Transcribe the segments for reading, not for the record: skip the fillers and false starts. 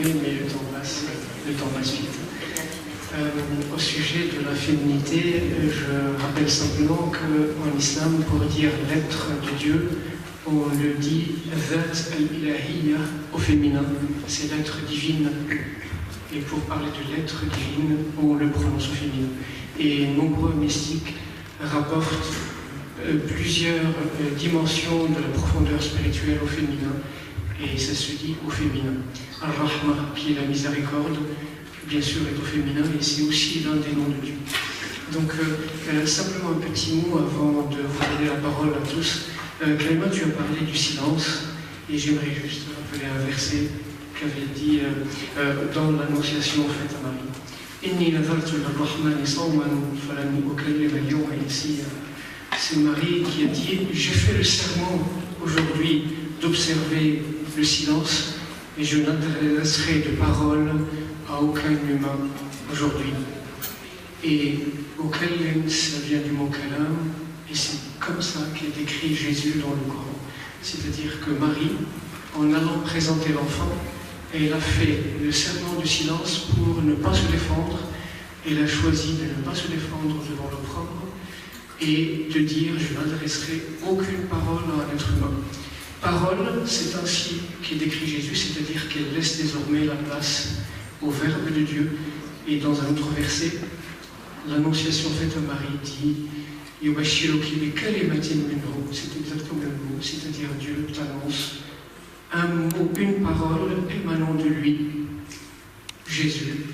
développer, mais le temps passe vite. Au sujet de la féminité, je rappelle simplement qu'en islam, pour dire l'être de Dieu, on le dit Dhat al-Ilahiyya au féminin, c'est l'être divine. Et pour parler de l'être divine, on le prononce au féminin. Et nombreux mystiques rapportent plusieurs dimensions de la profondeur spirituelle au féminin, et ça se dit au féminin. Ar-Rahma, qui est la miséricorde, bien sûr est au féminin, et c'est aussi l'un des noms de Dieu. Donc, simplement un petit mot avant de vous donner la parole à tous. Clément, tu as parlé du silence, et j'aimerais juste rappeler un verset qu'avait dit dans l'annonciation faite à Marie. Inni nazartu lir-Rahmani sawman falan ukallima al-yawma insiya. C'est Marie qui a dit « J'ai fait le serment aujourd'hui d'observer le silence, et je n'adresserai de parole à aucun humain aujourd'hui. » Et au kalim, ça vient du mot kalam, et c'est comme ça qu'est décrit Jésus dans le Coran. C'est-à-dire que Marie, en allant présenter l'enfant, elle a fait le serment du silence pour ne pas se défendre. Elle a choisi de ne pas se défendre devant l'opprobre et de dire « Je n'adresserai aucune parole à un être humain ». Parole, c'est ainsi qu'est décrit Jésus, c'est-à-dire qu'elle laisse désormais la place au Verbe de Dieu. Et dans un autre verset, l'annonciation faite à Marie dit « Yubashiruki bi kalimatin minhu », c'est exactement le mot, c'est-à-dire Dieu t'annonce un mot, une parole émanant de lui, Jésus,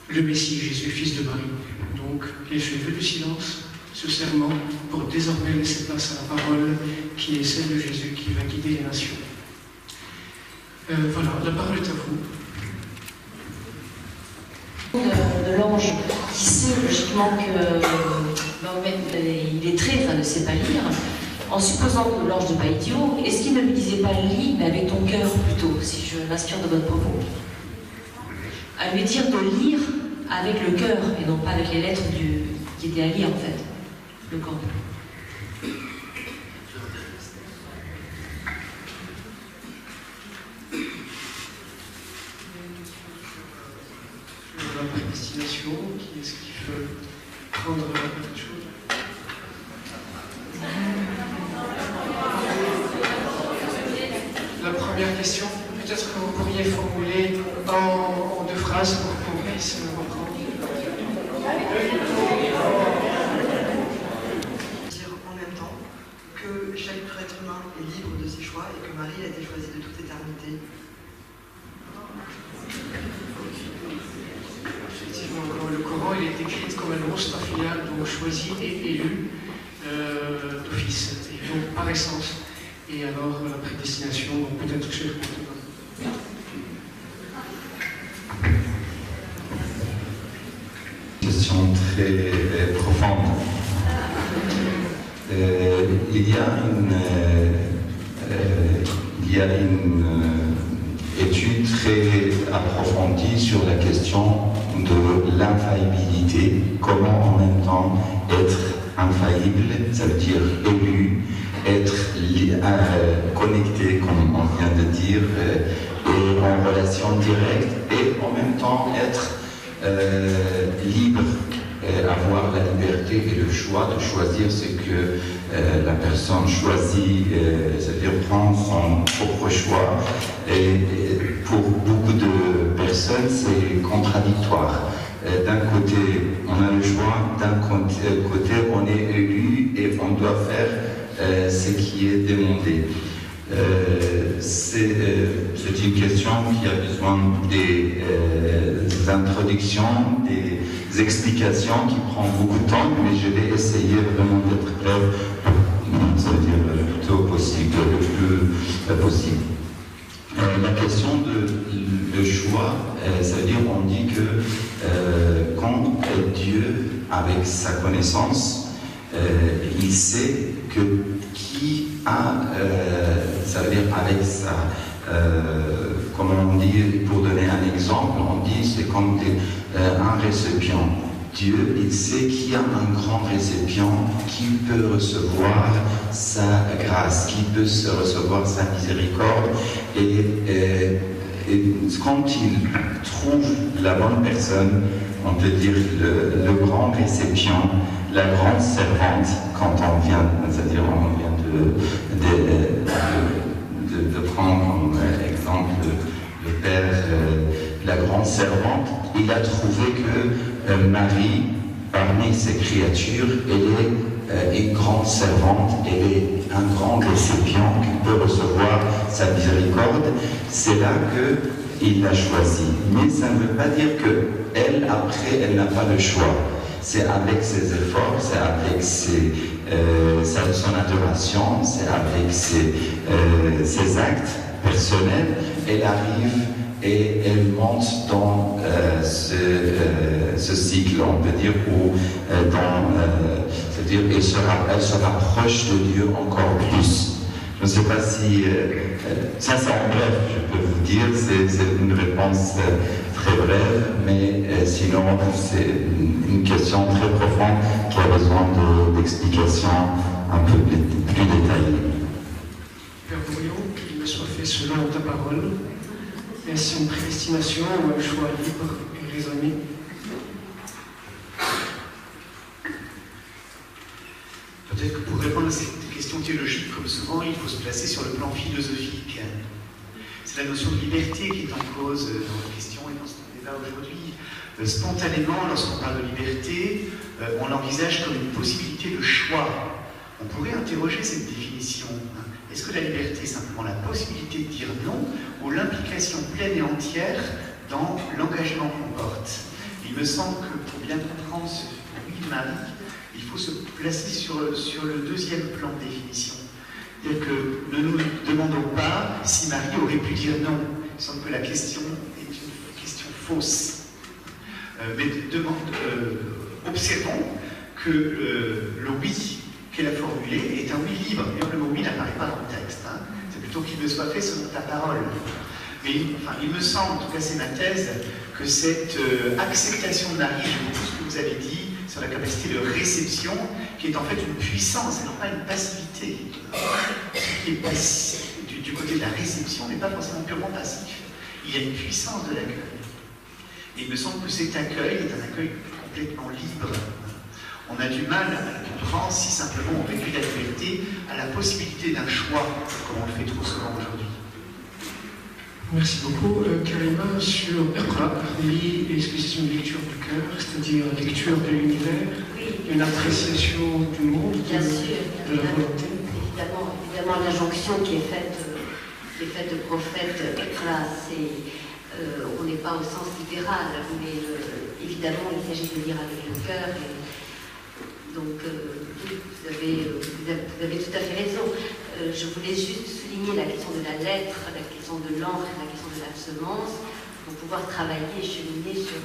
le Messie, Jésus, fils de Marie. Donc, elle fait vœu du silence, ce serment, pour désormais laisser place à la parole qui est celle de Jésus, qui va guider les nations. Voilà, la parole est à vous. De l'ange qui sait logiquement qu'il est trait, enfin ne sait pas lire, en supposant que l'ange n'est pas idiot, est-ce qu'il ne lui disait pas lis, mais avec ton cœur plutôt, si je m'inspire de votre propos? À lui dire de lire avec le cœur et non pas avec les lettres qui étaient à lire en fait, le Coran. La prédestination, qui est-ce qui veut prendre quelque chose? La première question, peut-être que vous pourriez formuler en 2 phrases pour qu'on puisse reprendre. Dire en même temps que chaque être humain est libre de ses choix et que Marie a été choisie de toute éternité. Effectivement, le Coran il est écrit comme un Mustafiya, donc choisi et élu d'office, et donc par essence. Et alors la prédestination, donc peut-être chez le Question très profonde. Il y a une étude très approfondie sur la question de l'infaillibilité, comment en même temps être infaillible, ça veut dire élu, être connecté, comme on vient de dire, et en relation directe, et en même temps être libre, avoir la liberté et le choix de choisir ce que la personne choisit, c'est-à-dire prendre son propre choix. Et pour beaucoup de personnes, c'est contradictoire. D'un côté, on a le choix, d'un côté, on est élu et on doit faire ce qui est demandé. C'est une question qui a besoin des introductions, des explications qui prennent beaucoup de temps, mais je vais essayer vraiment d'être bref, c'est-à-dire le plus tôt possible, le plus possible. La question de choix, ça veut dire on dit que quand Dieu, avec sa connaissance, il sait que qui a, ça veut dire avec sa, comment on dit, pour donner un exemple, on dit c'est comme un récipient. Dieu, il sait qu'il y a un grand récipient qui peut recevoir sa grâce, qui peut recevoir sa miséricorde, et quand il trouve la bonne personne, on peut dire le grand récipient, la grande servante, quand on vient, c'est-à-dire on vient de prendre comme exemple le père, la grande servante, il a trouvé que Marie, parmi ses créatures, elle est une grande servante, elle est un grand récipient qui peut recevoir sa miséricorde. C'est là qu'il l'a choisie. Mais ça ne veut pas dire qu'elle, après, elle n'a pas le choix. C'est avec ses efforts, c'est avec son adoration, c'est avec ses actes personnels, elle arrive et elle monte dans ce cycle, on peut dire, où c'est-à-dire elle se rapproche de Dieu encore plus. Je ne sais pas si... ça c'est en bref, je peux vous dire, c'est une réponse très brève, mais sinon c'est une question très profonde qui a besoin d'explications un peu plus détaillées. Père Bouillon, qu'il me soit fait selon ta parole. Est-ce une prédestination ou un choix libre et raisonné? Peut-être que pour répondre à cette question théologique, comme souvent, il faut se placer sur le plan philosophique. C'est la notion de liberté qui est en cause dans la question et dans ce débat aujourd'hui. Spontanément, lorsqu'on parle de liberté, on l'envisage comme une possibilité de choix. On pourrait interroger cette définition. Est-ce que la liberté est simplement la possibilité de dire non ou l'implication pleine et entière dans l'engagement qu'on porte? Il me semble que pour bien comprendre ce oui de Marie, il faut se placer sur le deuxième plan de définition. C'est-à-dire que ne nous demandons pas si Marie aurait pu dire non. Il me semble que la question est une question fausse. Mais observons que le oui qu'elle a formulé est un oui libre. D'ailleurs, le mot oui n'apparaît pas dans le texte. C'est plutôt qu'il me soit fait selon ta parole. Mais il me semble, en tout cas c'est ma thèse, que cette acceptation de Marie, je tout ce que vous avez dit sur la capacité de réception, qui est en fait une puissance et non pas une passivité. Ce qui est du côté de la réception n'est pas forcément purement passif. Il y a une puissance de l'accueil. Et il me semble que cet accueil est un accueil complètement libre. On a du mal à le comprendre si simplement on réduit la liberté à la possibilité d'un choix, comme on le fait trop souvent aujourd'hui. Merci beaucoup. Karima, sur Iqra, est-ce que c'est une lecture du cœur, c'est-à-dire lecture de l'univers, une appréciation du monde, bien sûr, de la volonté? Évidemment, l'injonction qui est faite de prophète Iqra, on n'est pas au sens littéral, mais évidemment, il s'agit de lire avec le cœur. Donc, vous avez tout à fait raison. Je voulais juste souligner la question de la lettre, la question de l'encre, la question de la semence, pour pouvoir travailler et cheminer sur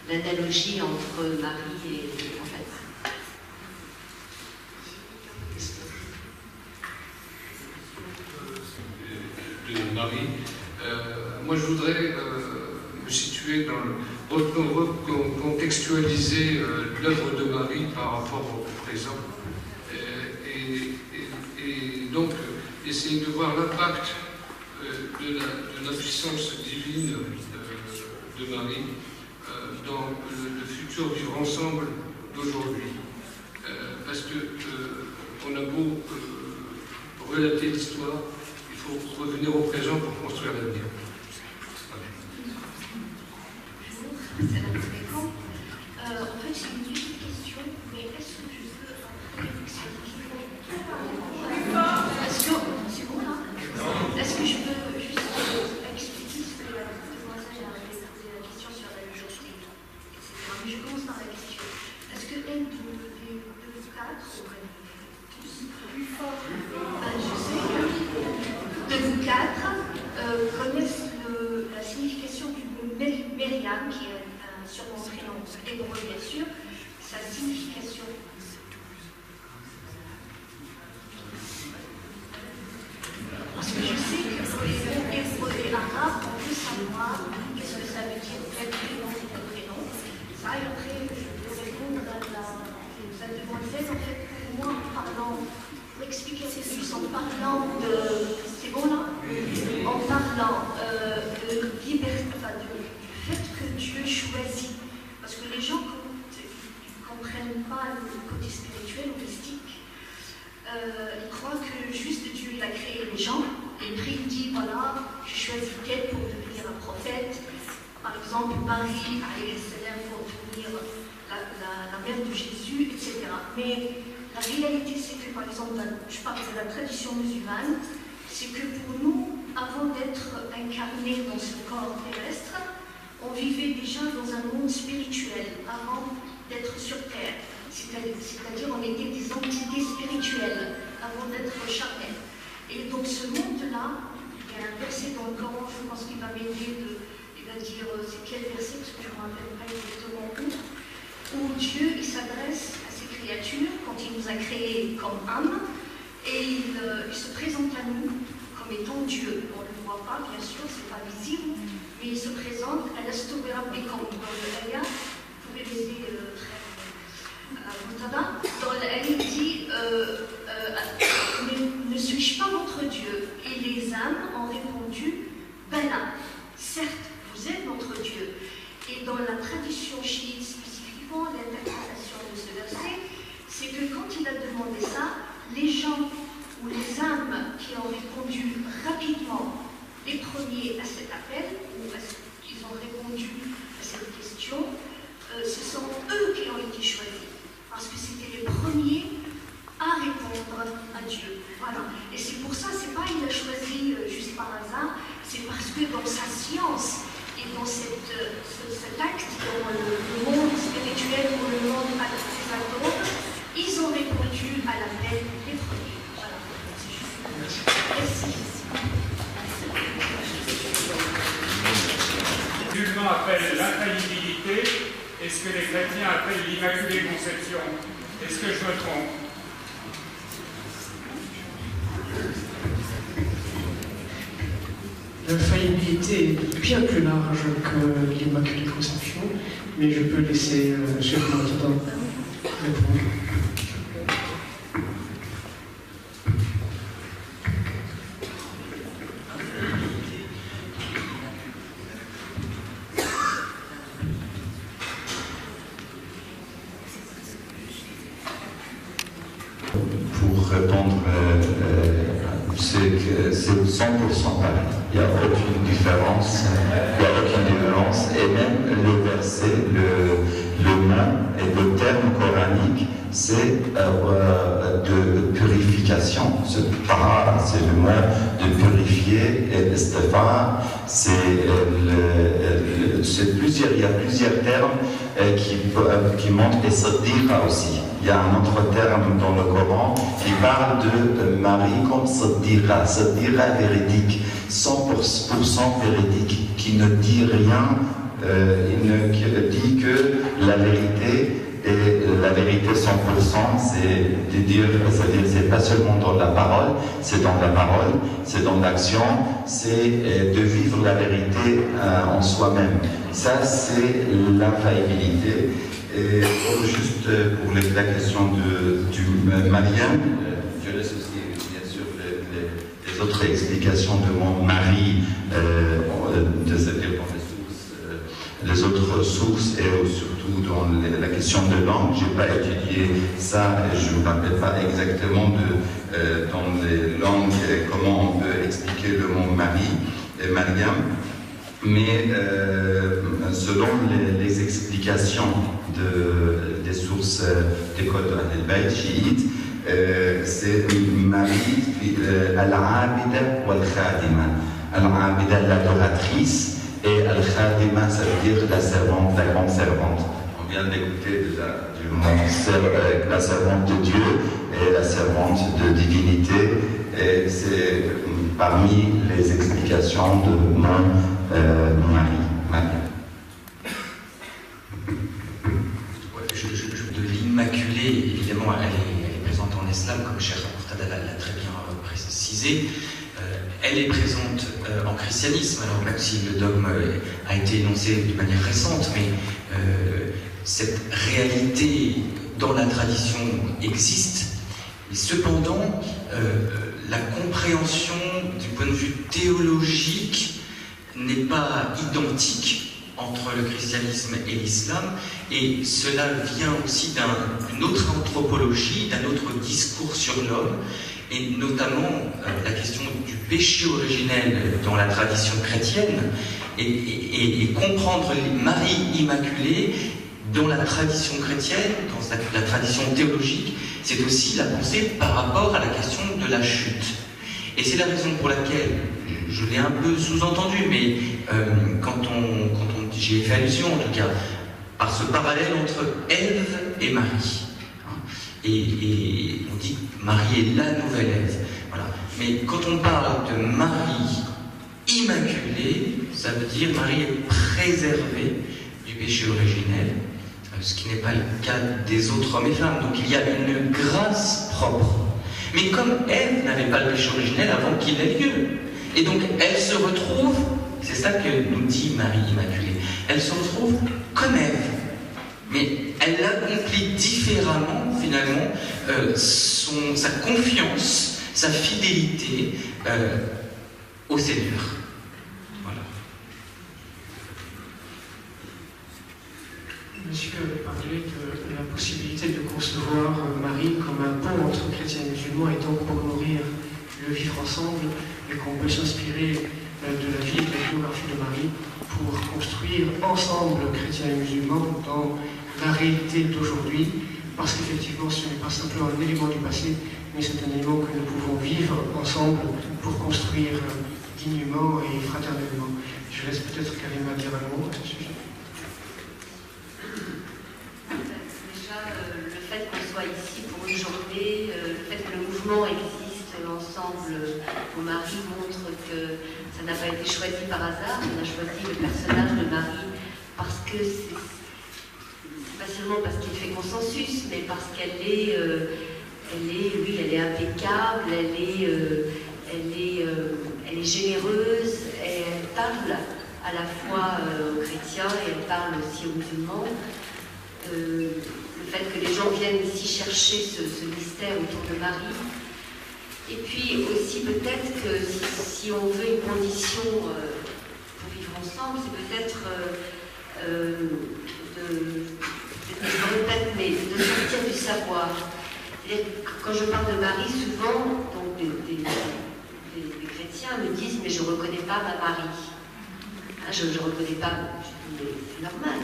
l'analogie entre Marie et le prophète. De Marie. Moi, je voudrais me situer contextualiser l'œuvre de Marie par rapport au présent et donc essayer de voir l'impact de la puissance divine de Marie dans le futur vivre ensemble d'aujourd'hui. Parce que on a beau relater l'histoire, il faut revenir au présent pour construire l'avenir. En fait, c'est une petite question, mais est-ce que je peux c'est bon là? Est-ce que je peux juste expliquer ce que la demoiselle a posé la question sur la logique, etc. Mais je commence par la question. Est-ce que N2V4 plus fort? Je sais que vous quatre connaissent la signification du mot Myriam, qui est sur mon prénom hébreu, bien sûr, sa signification. Parce que je sais que pour les mots hébreux et arabes, on peut savoir qu'est-ce que ça veut dire, quel prénom et quel prénom. Ça, et après, je peux répondre à la demoiselle, en fait, pour moi, pour expliquer plus en parlant de. C'est bon là? En parlant de fait que Dieu choisit. Parce que les gens, quand ils ne comprennent pas le côté spirituel ou mystique, ils croient que juste Dieu il a créé les gens, et puis il dit voilà, je choisis tel pour devenir un prophète. Par exemple, Marie, pour devenir la mère de Jésus, etc. Mais la réalité, c'est que, par exemple, je parle de la tradition musulmane, c'est que pour nous, avant d'être incarnés dans ce corps terrestre, on vivait déjà dans un monde spirituel, avant d'être sur terre. C'est-à-dire, on était des entités spirituelles, avant d'être charnels. Et donc, ce monde-là, il y a un verset dans le Coran, je pense qu'il va m'aider il va dire, c'est quel verset, parce que je ne me rappelle pas exactement où Dieu, il s'adresse à ses créatures quand il nous a créés comme âme, et il se présente à nous comme étant Dieu. On ne le voit pas, bien sûr, ce n'est pas visible, mais il se présente à l'Astoberabdikam. Dans le Aya, vous pouvez l'aider dans le Aya, il dit ne suis-je pas votre Dieu? Et les âmes ont répondu Bala, certes, vous êtes notre Dieu. Et dans la tradition chiite spécifiquement, l'interprétation de ce verset, c'est que quand il a demandé ça, les gens ou les âmes qui ont répondu rapidement, les premiers à cet appel, ou qu'ils ont répondu à cette question, ce sont eux qui ont été choisis. Parce que c'était les premiers à répondre à Dieu. Voilà. Et c'est pour ça, c'est pas il a choisi juste par hasard, c'est parce que dans sa science et dans cet acte, dans le monde spirituel ou le monde des atomes, ils ont répondu à l'appel des premiers. Voilà. Merci. Les musulmans appellent l'infaillibilité, et ce que les chrétiens appellent l'Immaculée Conception. Est-ce que je me trompe? L'infaillibilité est bien plus large que l'Immaculée Conception, mais je peux laisser M. Martin répondre. Pour répondre, c'est 100% pareil. Il n'y a aucune différence, et même le verset, le mot et le terme coranique, c'est de purification. Ce para, c'est le mot de purifier, et l'istefar, il y a plusieurs termes qui montrent, et saddiqa aussi. Il y a un autre terme dans le Coran qui parle de Marie comme saddiqa, saddiqa véridique, 100% véridique, qui ne dit rien, qui ne dit que la vérité, et la vérité 100%, c'est de dire, c'est-à-dire c'est pas seulement dans la parole, c'est dans la parole, c'est dans l'action, c'est de vivre la vérité en soi-même. Ça, c'est l'infaillibilité. Et juste pour la question du Mariam, je laisse aussi bien sûr les autres explications de mon mari, c'est-à-dire dans les autres sources et surtout dans la question de langue. Je n'ai pas étudié ça et je ne me rappelle pas exactement dans les langues comment on peut expliquer le mot mari et Mariam. Mais selon les explications des sources des codes al-Bayt chiites, c'est Marie al-Abida ou al-Khadima. Al-Abida, l'adoratrice, et al-Khadima, ça veut dire la servante, la grande servante. On vient d'écouter déjà du mot la servante de Dieu et la servante de divinité, et c'est parmi les explications de mon Marie. De l'Immaculée, évidemment, elle est présente en islam, comme Cheikh Mortada l'a très bien précisé. Elle est présente en christianisme, alors même si le dogme a été énoncé de manière récente, mais cette réalité dans la tradition existe. Et cependant, la compréhension du point de vue théologique n'est pas identique entre le christianisme et l'islam, et cela vient aussi d'une autre anthropologie, d'un autre discours sur l'homme, et notamment la question du péché originel dans la tradition chrétienne, et comprendre Marie Immaculée dans la tradition chrétienne, dans la tradition théologique, c'est aussi la pensée par rapport à la question de la chute. Et c'est la raison pour laquelle, je l'ai un peu sous-entendu, mais j'y ai fait allusion en tout cas, par ce parallèle entre Ève et Marie. Et on dit que Marie est la nouvelle Ève. Voilà. Mais quand on parle de Marie immaculée, ça veut dire Marie est préservée du péché originel, ce qui n'est pas le cas des autres hommes et femmes. Donc il y a une grâce propre. Mais comme Ève n'avait pas le péché originel avant qu'il ait lieu, et donc elle se retrouve, c'est ça que nous dit Marie Immaculée, elle se retrouve comme Ève, mais elle accomplit différemment finalement sa confiance, sa fidélité au Seigneur. Voilà. Monsieur avait parlé de la possibilité de concevoir Marie comme un pont entre chrétiens et musulmans, et donc pour nourrir le vivre ensemble, et qu'on peut s'inspirer de la vie et de la biographie de Marie pour construire ensemble chrétiens et musulmans dans la réalité d'aujourd'hui, parce qu'effectivement ce n'est pas simplement un élément du passé, mais c'est un élément que nous pouvons vivre ensemble pour construire dignement et fraternellement. Je laisse peut-être Karima dire un mot à ce sujet. Déjà, le fait qu'on soit ici pour une journée, le fait que le mouvement existe ensemble au Marie montre que ça n'a pas été choisi par hasard. On a choisi le personnage de Marie parce que c'est pas seulement parce qu'il fait consensus, mais parce qu'elle est, elle est impeccable, elle est généreuse, et elle parle à la fois aux chrétiens et elle parle aussi aux musulmans. Le fait que les gens viennent ici chercher ce mystère autour de Marie. Et puis aussi peut-être que si on veut une condition pour vivre ensemble, c'est peut-être de sortir du savoir. C'est-à-dire que quand je parle de Marie, souvent, donc des chrétiens me disent « mais je ne reconnais pas ma Marie hein, je ne reconnais pas ». Je dis « mais c'est normal.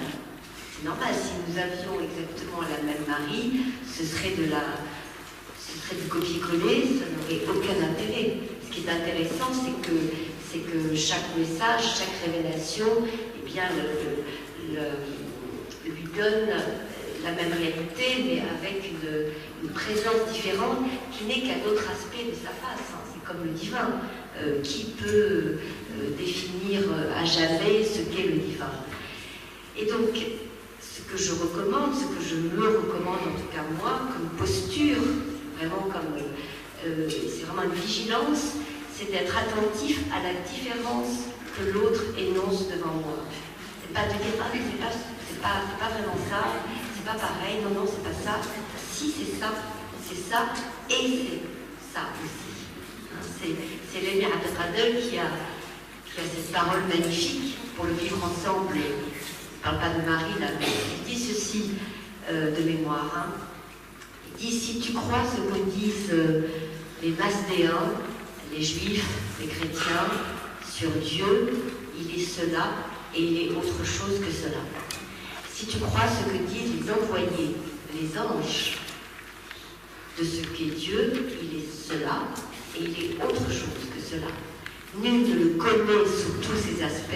C'est normal, si nous avions exactement la même Marie, ce serait du copier-coller, ça n'aurait aucun intérêt. Ce qui est intéressant, c'est que chaque message, chaque révélation, eh bien, lui donne la même réalité, mais avec une présence différente qui n'est qu'un autre aspect de sa face. Hein. C'est comme le divin. Qui peut définir à jamais ce qu'est le divin? Et donc, ce que je recommande, ce que je me recommande, en tout cas moi, comme posture, vraiment comme c'est vraiment une vigilance, c'est d'être attentif à la différence que l'autre énonce devant moi. C'est pas de dire ah mais c'est pas vraiment ça, c'est pas pareil, non c'est pas ça. Si c'est ça et c'est ça aussi. C'est l'émir Abdelkader qui a cette parole magnifique pour le vivre ensemble. Il ne parle pas de Marie là, mais il dit ceci de mémoire. Hein. Il dit si tu crois ce que disent les Masdéens, les Juifs, les chrétiens, sur Dieu, il est cela et il est autre chose que cela. Si tu crois ce que disent les envoyés, les anges, de ce qu'est Dieu, il est cela et il est autre chose que cela. Nul ne le connaît sous tous ses aspects.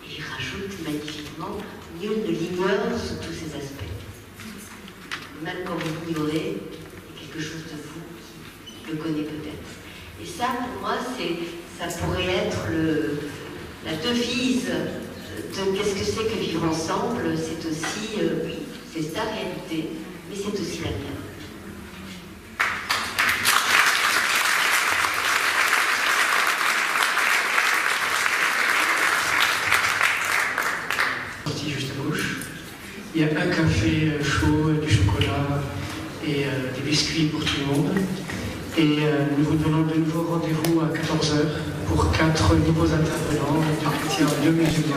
Et il rajoute magnifiquement, nul ne l'ignore sous tous ses aspects. Même quand vous l'ignorez, il y a quelque chose de vous qui le connaît peut-être. Et ça, pour moi, ça pourrait être la devise de qu'est-ce que c'est que vivre ensemble. C'est aussi, oui, c'est sa réalité, mais c'est aussi la mienne. Juste à gauche, il y a un café chaud, du chocolat et des biscuits pour tout le monde. Et nous vous donnons de nouveau rendez-vous à 14h pour 4 nouveaux intervenants, 2 chrétiens et 2 musulmans.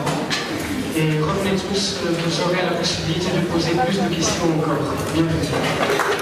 Et revenez tous, vous aurez la possibilité de poser plus de questions encore. Bienvenue.